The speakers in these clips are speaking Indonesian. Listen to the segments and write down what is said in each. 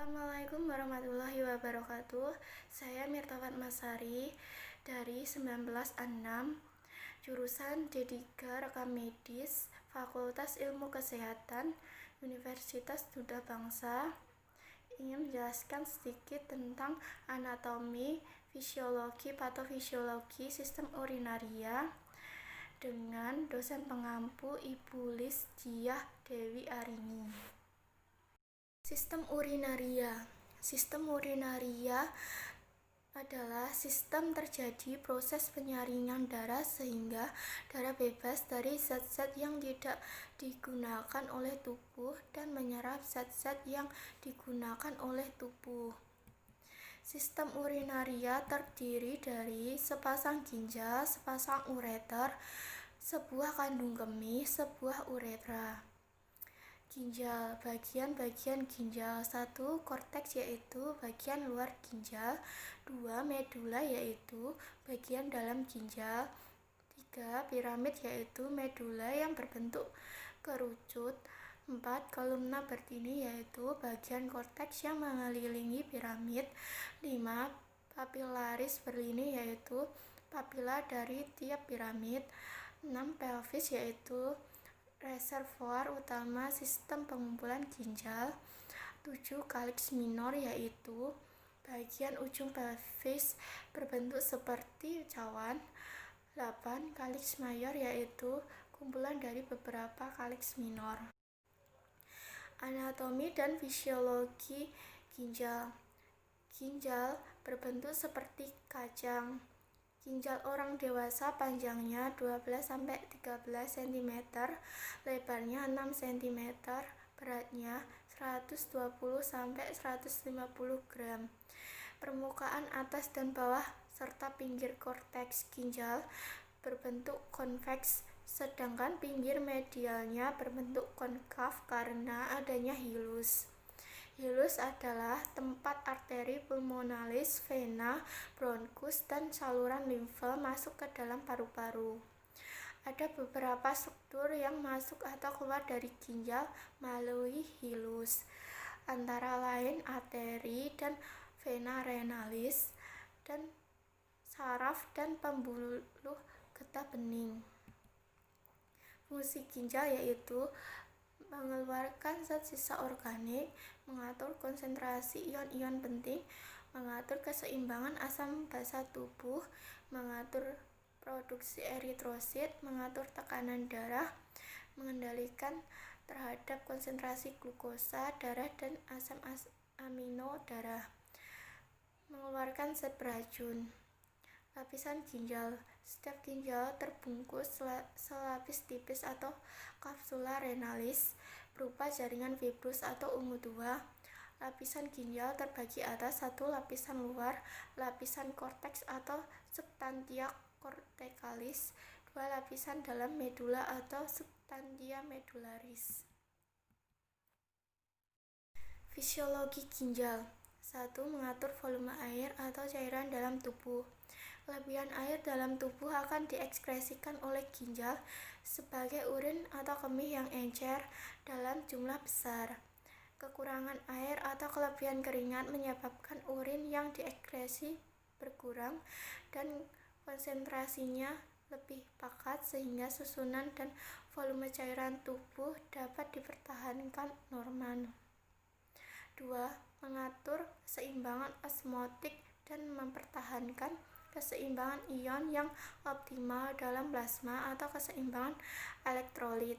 Assalamualaikum warahmatullahi wabarakatuh. Saya Mirtawat Masari dari 1906, jurusan D3 Rekam Medis, Fakultas Ilmu Kesehatan, Universitas Duda Bangsa. Ingin menjelaskan sedikit tentang anatomi, fisiologi, patofisiologi sistem urinaria dengan dosen pengampu Ibu Lis Diah Dewi Arini. Sistem urinaria adalah sistem terjadi proses penyaringan darah sehingga darah bebas dari zat-zat yang tidak digunakan oleh tubuh dan menyerap zat-zat yang digunakan oleh tubuh. Sistem urinaria terdiri dari sepasang ginjal, sepasang ureter, sebuah kandung kemih, sebuah uretra. Ginjal, bagian-bagian ginjal. 1. Korteks yaitu bagian luar ginjal. 2. Medula yaitu bagian dalam ginjal. 3. Piramid yaitu medula yang berbentuk kerucut. 4. Kolumna berdiri yaitu bagian korteks yang mengelilingi piramid. 5. Papilaris berlini yaitu papila dari tiap piramid. 6. Pelvis yaitu reservoir utama sistem pengumpulan ginjal. 7. Calyx minor yaitu bagian ujung pelvis berbentuk seperti cawan. 8. Calyx mayor yaitu kumpulan dari beberapa calyx minor. Anatomi dan fisiologi ginjal. Ginjal berbentuk seperti kacang. Ginjal orang dewasa panjangnya 12-13 cm, lebarnya 6 cm, beratnya 120-150 gram. Permukaan atas dan bawah serta pinggir korteks ginjal berbentuk konveks, sedangkan pinggir medialnya berbentuk konkav karena adanya hilus. Hilus adalah tempat arteri pulmonalis, vena, bronkus, dan saluran limfe masuk ke dalam paru-paru. Ada beberapa struktur yang masuk atau keluar dari ginjal melalui hilus, antara lain arteri dan vena renalis, dan saraf dan pembuluh getah bening. Fungsi ginjal yaitu mengeluarkan zat sisa organik, mengatur konsentrasi ion-ion penting, mengatur keseimbangan asam basa tubuh, mengatur produksi eritrosit, mengatur tekanan darah, mengendalikan terhadap konsentrasi glukosa darah dan asam amino darah, mengeluarkan zat beracun. Lapisan ginjal. Setiap ginjal terbungkus selapis tipis atau kapsula renalis berupa jaringan fibrus atau ungu tua. Lapisan ginjal terbagi atas 1 lapisan luar, lapisan korteks atau substantia corticalis, 2 lapisan dalam medula atau substantia medullaris. Fisiologi ginjal. 1. Mengatur volume air atau cairan dalam tubuh. Kelebihan air dalam tubuh akan diekskresikan oleh ginjal sebagai urin atau kemih yang encer dalam jumlah besar. Kekurangan air atau kelebihan keringat menyebabkan urin yang diekskresi berkurang dan konsentrasinya lebih pekat sehingga susunan dan volume cairan tubuh dapat dipertahankan normal. 2. Mengatur keseimbangan osmotik dan mempertahankan keseimbangan ion yang optimal dalam plasma atau keseimbangan elektrolit.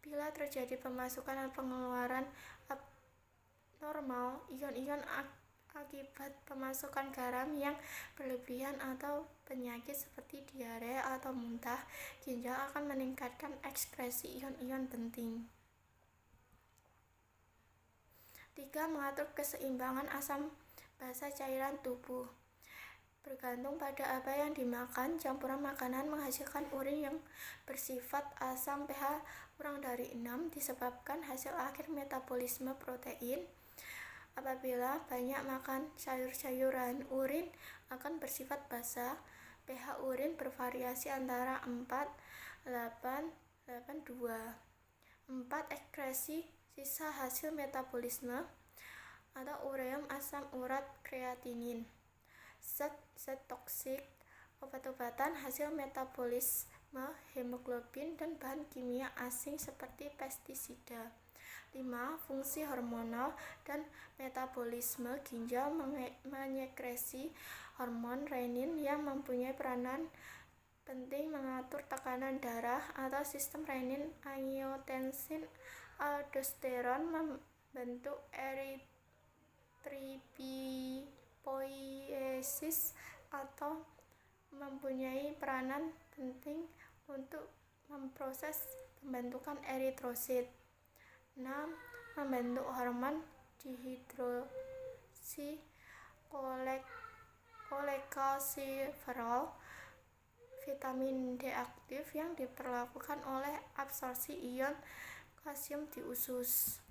Bila terjadi pemasukan dan pengeluaran abnormal ion-ion akibat pemasukan garam yang berlebihan atau penyakit seperti diare atau muntah, ginjal akan meningkatkan ekskresi ion-ion penting. 3. Mengatur keseimbangan asam basa cairan tubuh. Bergantung pada apa yang dimakan, campuran makanan menghasilkan urin yang bersifat asam pH kurang dari 6 disebabkan hasil akhir metabolisme protein. Apabila banyak makan sayur-sayuran, urin akan bersifat basa. pH urin bervariasi antara 4-8-2. 4. Ekskresi sisa hasil metabolisme. atau ureum asam urat kreatinin. Zat-zat toksik, obat-obatan hasil metabolisme hemoglobin dan bahan kimia asing seperti pestisida. 5. Fungsi hormonal dan metabolisme ginjal menyekresi hormon renin yang mempunyai peranan penting mengatur tekanan darah atau sistem renin-angiotensin. Aldosteron membentuk eritropoiesis atau mempunyai peranan penting untuk memproses pembentukan eritrosit. 6. Membentuk hormon dihidroksi kolekalsiferol, vitamin D aktif yang diperlakukan oleh absorpsi ion kalsium di usus.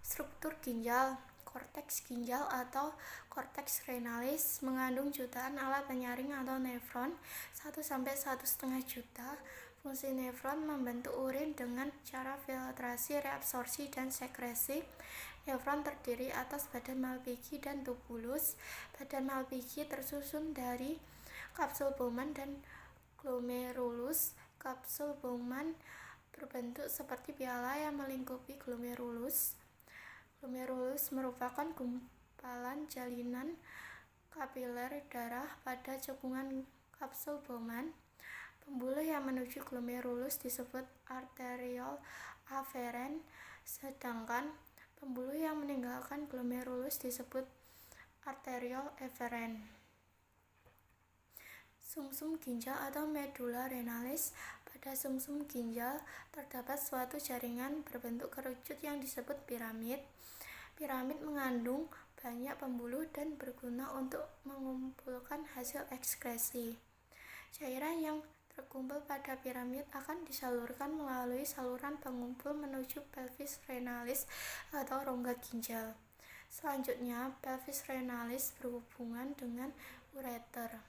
Struktur ginjal. Korteks ginjal atau korteks renalis mengandung jutaan alat penyaring atau nefron, 1-1,5 juta. Fungsi nefron membentuk urin dengan cara filtrasi, reabsorpsi, dan sekresi. Nefron terdiri atas badan Malpighi dan tubulus. Badan Malpighi tersusun dari kapsul Bowman dan glomerulus. Kapsul Bowman berbentuk seperti piala yang melingkupi glomerulus. Glomerulus merupakan gumpalan jalinan kapiler darah pada cekungan kapsul Bowman. Pembuluh yang menuju glomerulus disebut arteriole afferent, sedangkan pembuluh yang meninggalkan glomerulus disebut arteriole efferent. Sumsum ginjal atau medula renalis. Pada sumsum ginjal terdapat suatu jaringan berbentuk kerucut yang disebut piramid. Piramid mengandung banyak pembuluh dan berguna untuk mengumpulkan hasil ekskresi. Cairan yang terkumpul pada piramid akan disalurkan melalui saluran pengumpul menuju pelvis renalis atau rongga ginjal. Selanjutnya, pelvis renalis berhubungan dengan ureter.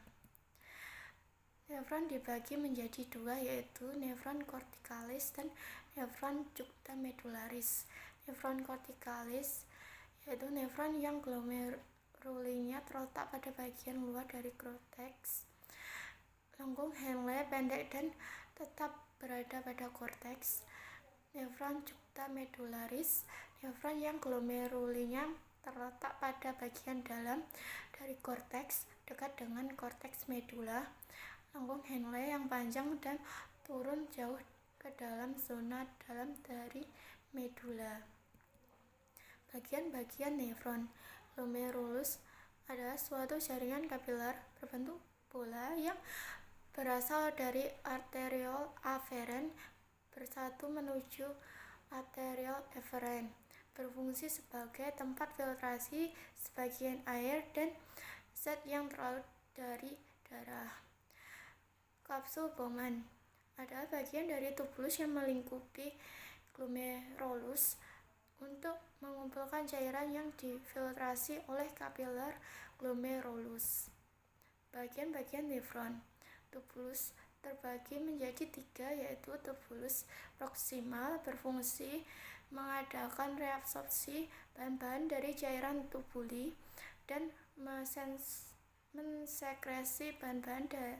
Nefron dibagi menjadi dua, yaitu nefron corticalis dan nefron juxtamedularis. Nefron corticalis yaitu nefron yang glomerulinya terletak pada bagian luar dari korteks. Lengkung Henle pendek dan tetap berada pada korteks. Nefron juxtamedularis, nefron yang glomerulinya terletak pada bagian dalam dari korteks dekat dengan korteks medula. Lengkung Henle yang panjang dan turun jauh ke dalam zona dalam dari medula. Bagian-bagian nefron. Glomerulus adalah suatu jaringan kapiler berbentuk bola yang berasal dari arteriole afferent bersatu menuju arteriole efferent, berfungsi sebagai tempat filtrasi sebagian air dan zat yang terlarut dari darah. Kapsul Bowman adalah bagian dari tubulus yang melingkupi glomerulus untuk mengumpulkan cairan yang difiltrasi oleh kapiler glomerulus. Bagian-bagian nefron. Tubulus terbagi menjadi 3, yaitu tubulus proksimal berfungsi mengadakan reabsorpsi bahan-bahan dari cairan tubuli dan mensekresi bahan-bahan ke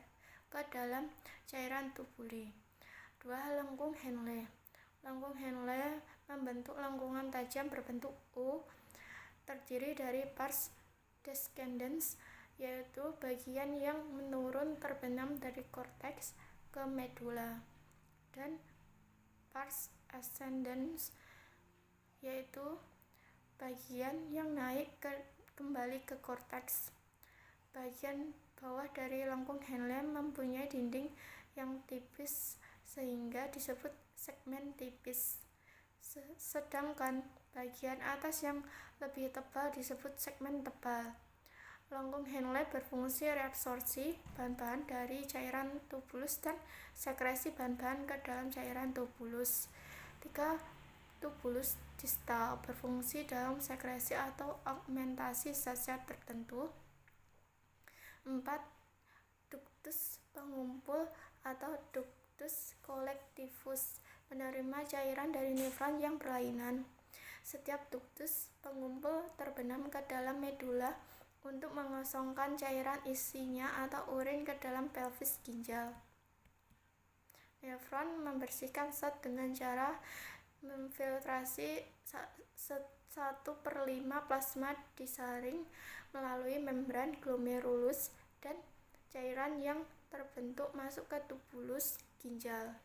dalam cairan tubuli. 2. Lengkung Henle. Lengkung Henle membentuk lengkungan tajam berbentuk U, terdiri dari pars descendens, yaitu bagian yang menurun terbenam dari korteks ke medula, dan pars ascendens, yaitu bagian yang naik kembali ke korteks. Bagian bawah dari lengkung Henle mempunyai dinding yang tipis sehingga disebut segmen tipis, sedangkan bagian atas yang lebih tebal disebut segmen tebal. Lengkung Henle berfungsi reabsorpsi bahan-bahan dari cairan tubulus dan sekresi bahan-bahan ke dalam cairan tubulus. 3. Tubulus distal berfungsi dalam sekresi atau augmentasi zat-zat tertentu. 4. Ductus pengumpul atau ductus collectivus menerima cairan dari nefron yang berlainan. Setiap ductus pengumpul terbenam ke dalam medula untuk mengosongkan cairan isinya atau urin ke dalam pelvis ginjal. Nefron membersihkan zat dengan cara memfiltrasi 1/5 plasma disaring melalui membran glomerulus dan cairan yang terbentuk masuk ke tubulus ginjal.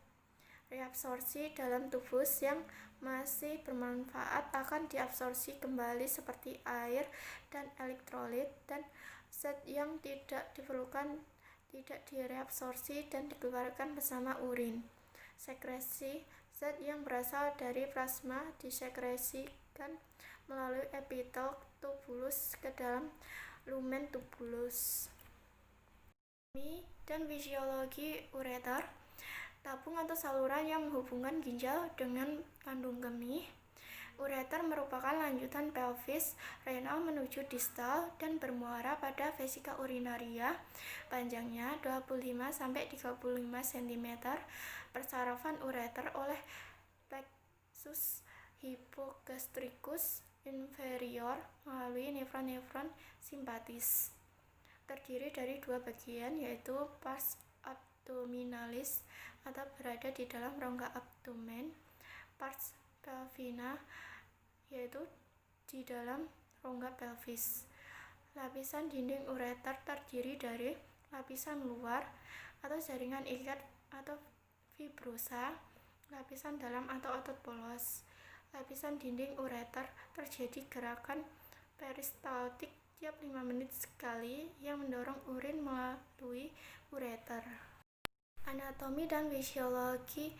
Reabsorpsi dalam tubus yang masih bermanfaat akan diabsorpsi kembali seperti air dan elektrolit, dan zat yang tidak diperlukan tidak direabsorpsi dan dikeluarkan bersama urin. Sekresi zat yang berasal dari plasma disekresikan melalui epitel tubulus ke dalam lumen tubulus. Anatomi dan fisiologi ureter. Tabung atau saluran yang menghubungkan ginjal dengan kandung kemih. Ureter merupakan lanjutan pelvis renal menuju distal dan bermuara pada vesika urinaria. Panjangnya 25-35 cm. Persarafan ureter oleh plexus hypogastricus inferior melalui nefron-nefron simpatis. Terdiri dari dua bagian, yaitu pars abdominalis atau berada di dalam rongga abdomen, pars pelvina yaitu di dalam rongga pelvis. Lapisan dinding ureter terdiri dari lapisan luar atau jaringan ikat atau fibrosa, lapisan dalam atau otot polos. Lapisan dinding ureter terjadi gerakan peristaltik tiap 5 menit sekali yang mendorong urin melalui ureter. Anatomi dan fisiologi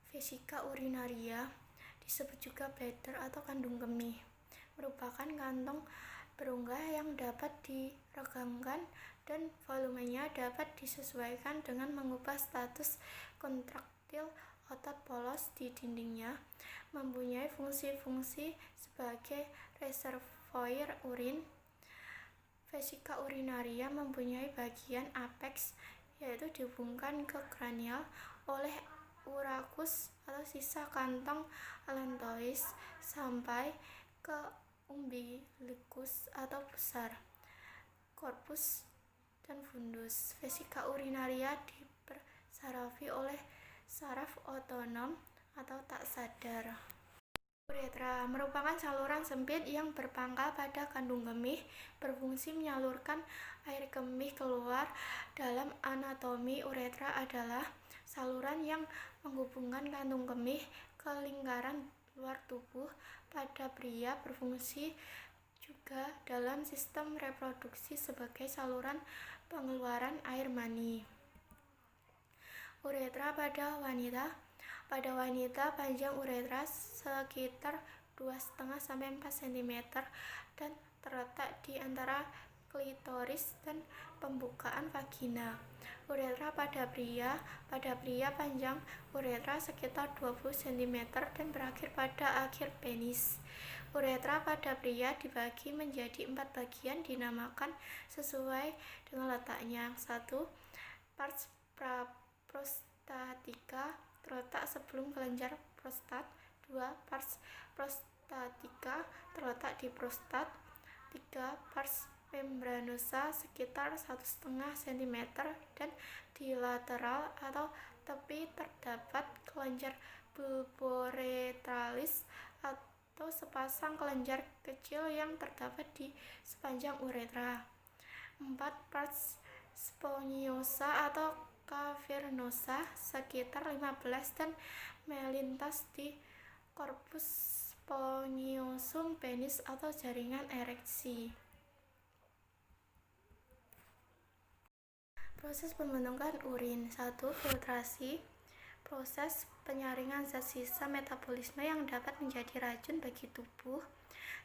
vesika urinaria, disebut juga bladder atau kandung kemih, merupakan kantong berongga yang dapat diregangkan dan volumenya dapat disesuaikan dengan mengubah status kontraktil otot polos di dindingnya. Mempunyai fungsi-fungsi sebagai reservoir urin. Vesika urinaria mempunyai bagian apeks, yaitu dihubungkan ke kranial oleh urakus atau sisa kantong allantois sampai ke umbilicus atau pusar, corpus dan fundus. Vesika urinaria dipersarafi oleh saraf otonom atau tak sadar. Uretra merupakan saluran sempit yang berpangkal pada kandung kemih, berfungsi menyalurkan air kemih keluar. Dalam anatomi, uretra adalah saluran yang menghubungkan kandung kemih ke lingkaran luar tubuh. Pada pria berfungsi juga dalam sistem reproduksi sebagai saluran pengeluaran air mani. Uretra pada wanita. Pada wanita, panjang uretra sekitar 2,5-4 cm dan terletak di antara klitoris dan pembukaan vagina. Uretra pada pria. Pada pria, panjang uretra sekitar 20 cm dan berakhir pada akhir penis. Uretra pada pria dibagi menjadi 4 bagian, dinamakan sesuai dengan letaknya. 1. Pars prostatica, terletak sebelum kelenjar prostat. 2. Pars prostatica, terletak di prostat. 3. Pars membranosa, sekitar 1,5 cm dan di lateral atau tepi terdapat kelenjar bulboretralis atau sepasang kelenjar kecil yang terdapat di sepanjang uretra. 4. Pars sponiosa atau cavernosa, sekitar 15 dan melintas di corpus sponiosum penis atau jaringan ereksi. Proses pembentukan urin. 1. Filtrasi, proses penyaringan zat sisa metabolisme yang dapat menjadi racun bagi tubuh,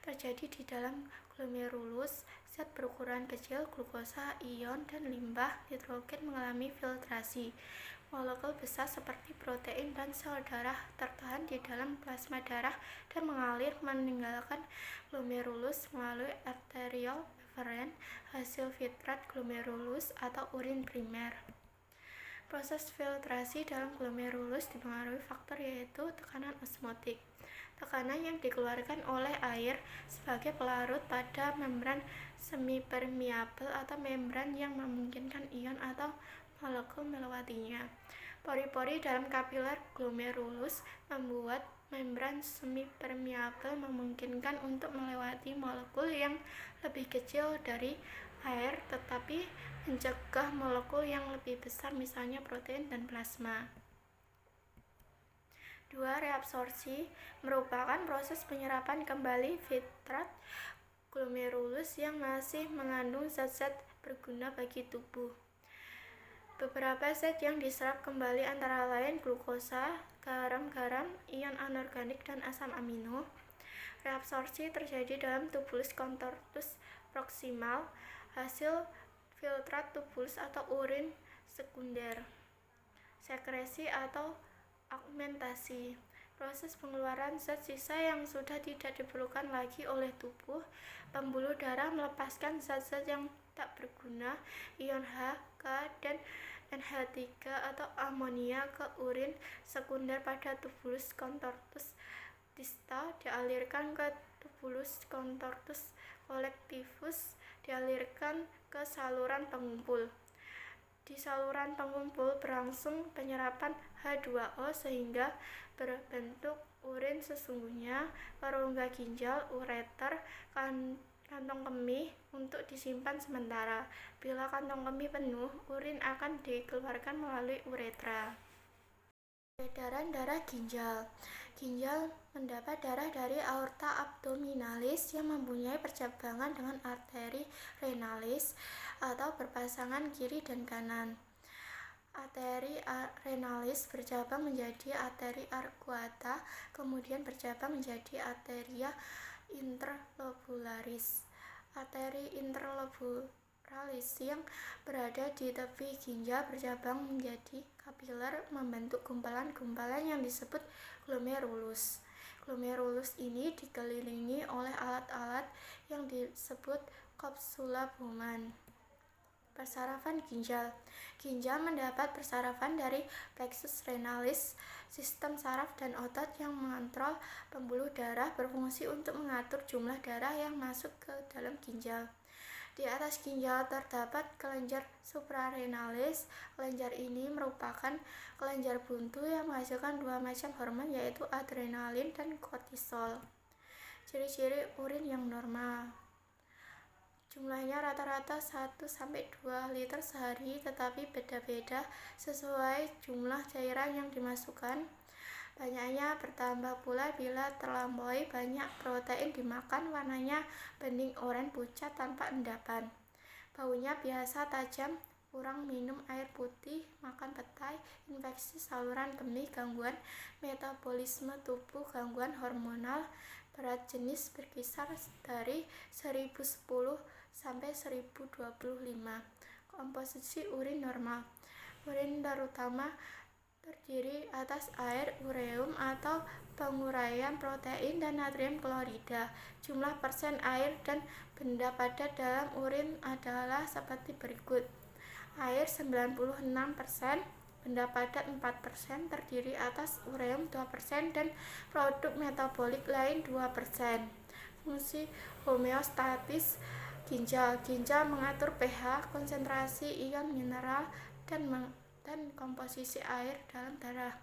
terjadi di dalam glomerulus. Zat berukuran kecil, glukosa, ion, dan limbah nitrogen mengalami filtrasi. Molekul besar seperti protein dan sel darah tertahan di dalam plasma darah dan mengalir meninggalkan glomerulus melalui arterial efferent, hasil filtrat glomerulus atau urin primer. Proses filtrasi dalam glomerulus dipengaruhi faktor yaitu tekanan osmotik, Tekanan yang dikeluarkan oleh air sebagai pelarut pada membran semipermeabel atau membran yang memungkinkan ion atau molekul melewatinya. Pori-pori dalam kapiler glomerulus membuat membran semipermeabel memungkinkan untuk melewati molekul yang lebih kecil dari air tetapi mencegah molekul yang lebih besar, misalnya protein dan plasma. 2. Reabsorpsi merupakan proses penyerapan kembali filtrat glomerulus yang masih mengandung zat-zat berguna bagi tubuh. Beberapa zat yang diserap kembali antara lain glukosa, garam-garam, ion anorganik, dan asam amino. Reabsorpsi terjadi dalam tubulus contortus proximal, hasil filtrat tubulus atau urin sekunder. Sekresi atau augmentasi, proses pengeluaran zat sisa yang sudah tidak diperlukan lagi oleh tubuh. Pembuluh darah melepaskan zat-zat yang tak berguna, ion H, K, dan NH3 atau amonia ke urin sekunder pada tubulus contortus distal, dialirkan ke tubulus contortus collectivus, dialirkan ke saluran pengumpul. Di saluran pengumpul berlangsung penyerapan H2O sehingga berbentuk urin sesungguhnya ke rongga ginjal, ureter, kantong kemih untuk disimpan sementara. Bila kantong kemih penuh, urin akan dikeluarkan melalui uretra. Peredaran darah ginjal. Ginjal mendapat darah dari aorta abdominalis yang mempunyai percabangan dengan arteri renalis atau berpasangan kiri dan kanan. Arteri renalis bercabang menjadi arteri arcuata, kemudian bercabang menjadi arteria interlobularis. Arteri interlobularis yang berada di tepi ginjal bercabang menjadi kapiler membentuk gumpalan-gumpalan yang disebut glomerulus. Glomerulus ini dikelilingi oleh alat-alat yang disebut kapsula Bowman. Persarafan ginjal. Ginjal mendapat persarafan dari plexus renalis, sistem saraf dan otot yang mengontrol pembuluh darah berfungsi untuk mengatur jumlah darah yang masuk ke dalam ginjal. Di atas ginjal terdapat kelenjar suprarenalis. Kelenjar ini merupakan kelenjar buntu yang menghasilkan dua macam hormon, yaitu adrenalin dan kortisol. Ciri-ciri urin yang normal. Jumlahnya rata-rata 1-2 liter sehari, tetapi beda-beda sesuai jumlah cairan yang dimasukkan. Banyaknya bertambah pula bila terlampaui banyak protein dimakan. Warnanya bening oranye pucat tanpa endapan. Baunya biasa tajam. Kurang minum air putih, makan petai, infeksi saluran kemih, gangguan metabolisme tubuh, gangguan hormonal. Berat jenis berkisar dari 1010 sampai 1025. Komposisi urin normal. Urin terutama terdiri atas air, ureum atau penguraian protein dan natrium klorida. Jumlah persen air dan benda padat dalam urin adalah seperti berikut. Air 96%, benda padat 4%, terdiri atas ureum 2% dan produk metabolik lain 2%. Fungsi homeostatis ginjal. Ginjal mengatur pH, konsentrasi ion mineral, dan komposisi air dalam darah.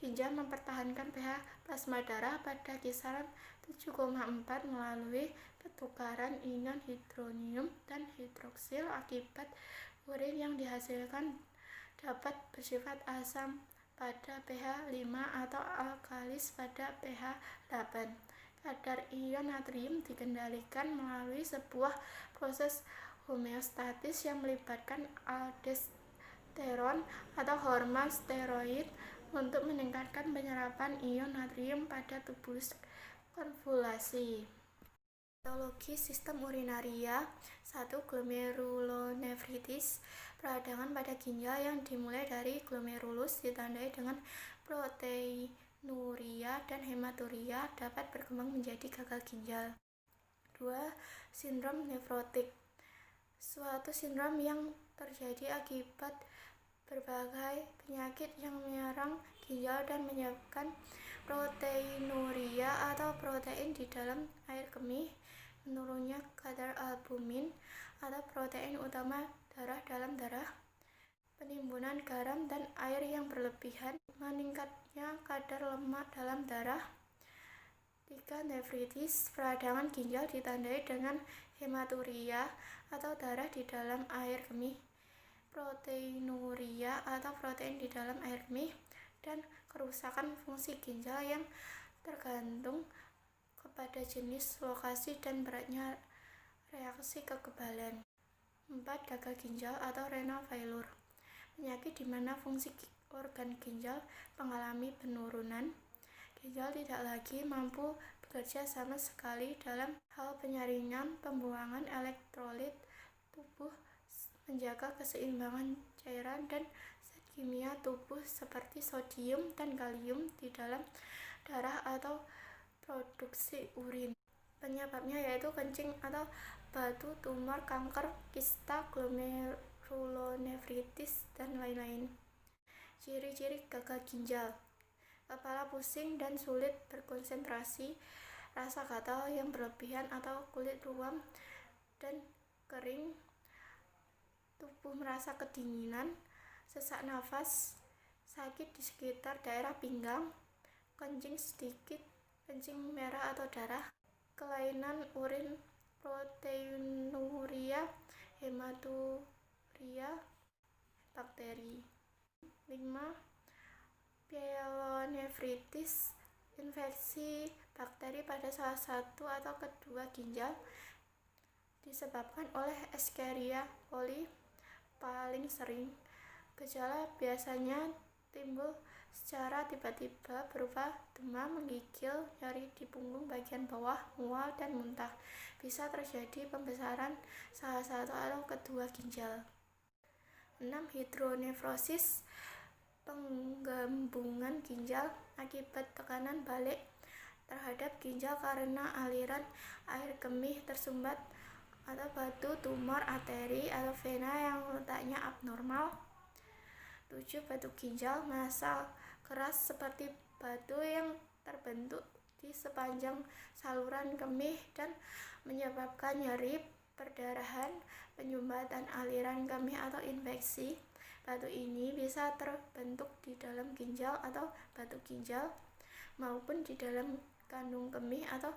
Ginjal mempertahankan pH plasma darah pada kisaran 7,4 melalui pertukaran ion hidronium dan hidroksil. Akibat urin yang dihasilkan dapat bersifat asam pada pH 5 atau alkalis pada pH 8. Kadar ion natrium dikendalikan melalui sebuah proses homeostatis yang melibatkan aldosteron atau hormon steroid untuk meningkatkan penyerapan ion natrium pada tubulus konvolasi. Patologi sistem urinaria. 1. Glomerulonefritis. Peradangan pada ginjal yang dimulai dari glomerulus ditandai dengan proteinuria dan hematuria dapat berkembang menjadi gagal ginjal. 2. Sindrom nefrotik. Suatu sindrom yang terjadi akibat berbagai penyakit yang menyerang ginjal dan menyebabkan proteinuria atau protein di dalam air kemih, menurunnya kadar albumin atau protein utama darah dalam darah, penimbunan garam dan air yang berlebihan, meningkatnya kadar lemak dalam darah. 3. Nefritis, peradangan ginjal ditandai dengan hematuria atau darah di dalam air kemih, proteinuria atau protein di dalam air kemih, dan kerusakan fungsi ginjal yang tergantung kepada jenis, lokasi, dan beratnya reaksi kekebalan. 4. Gagal ginjal atau renal failure, penyakit di mana fungsi organ ginjal mengalami penurunan. Ginjal tidak lagi mampu bekerja sama sekali dalam hal penyaringan, pembuangan elektrolit tubuh, menjaga keseimbangan cairan dan zat kimia tubuh seperti sodium dan kalium di dalam darah atau produksi urin. Penyebabnya yaitu kencing atau batu, tumor, kanker, kista, glomerulonefritis, dan lain-lain. Ciri-ciri gagal ginjal: kepala pusing dan sulit berkonsentrasi, rasa gatal yang berlebihan atau kulit ruam dan kering, tubuh merasa kedinginan, sesak nafas, sakit di sekitar daerah pinggang, kencing sedikit, kencing merah atau darah, kelainan urin, proteinuria, hematuria, bakteri. 5. Pyelonefritis, infeksi bakteri pada salah satu atau kedua ginjal, disebabkan oleh Escherichia coli paling sering. Gejala biasanya timbul secara tiba-tiba berupa demam, menggigil, nyeri di punggung bagian bawah, mual, dan muntah. Bisa terjadi pembesaran salah satu atau kedua ginjal. 6. Hidronefrosis, penggabungan ginjal akibat tekanan balik terhadap ginjal karena aliran air kemih tersumbat atau batu, tumor, arteri, atau vena yang letaknya abnormal. 7. Batu ginjal, massa keras seperti batu yang terbentuk di sepanjang saluran kemih dan menyebabkan nyeri, perdarahan, penyumbatan aliran kemih atau infeksi. Batu ini bisa terbentuk di dalam ginjal atau batu ginjal maupun di dalam kandung kemih atau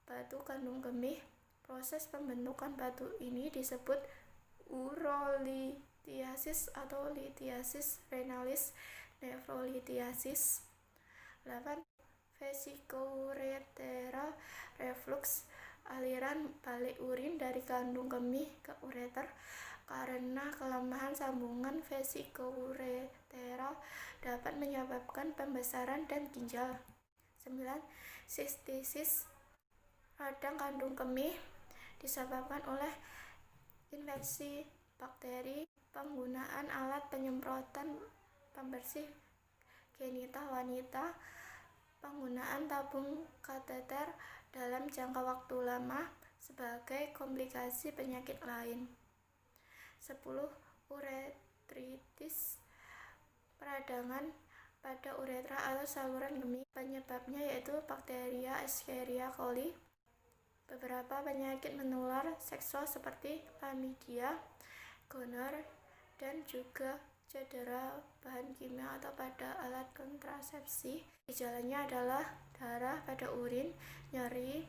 batu kandung kemih. Proses pembentukan batu ini disebut urolithiasis atau lithiasis renalis, nefrolithiasis. 8. Vesicoureteral reflux, aliran balik urin dari kandung kemih ke ureter karena kelemahan sambungan vesicoureteral dapat menyebabkan pembesaran dan ginjal. 9. Sistisis, radang kandung kemih, disebabkan oleh infeksi bakteri, penggunaan alat penyemprotan pembersih genital wanita, penggunaan tabung kateter dalam jangka waktu lama sebagai komplikasi penyakit lain. 10. Uretritis, peradangan pada uretra atau saluran kemih, penyebabnya yaitu bakteria Escherichia coli. Beberapa penyakit menular seksual seperti chlamydia, gonorrhea, dan juga cedera bahan kimia atau pada alat kontrasepsi. Gejalanya adalah darah pada urin, nyeri,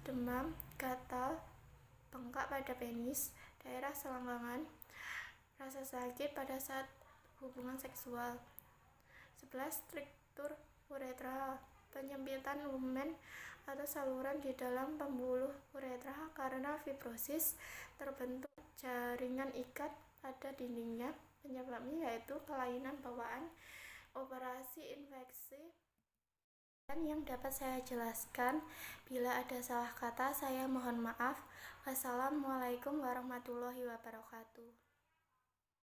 demam, gatal, bengkak pada penis, daerah selangkangan, rasa sakit pada saat hubungan seksual. 11. Struktur uretra, penyempitan lumen atau saluran di dalam pembuluh uretra karena fibrosis, terbentuk jaringan ikat pada dindingnya. Penyebabnya yaitu kelainan bawaan, operasi, infeksi, dan yang dapat saya jelaskan. Bila ada salah kata, saya mohon maaf. Wassalamualaikum warahmatullahi wabarakatuh.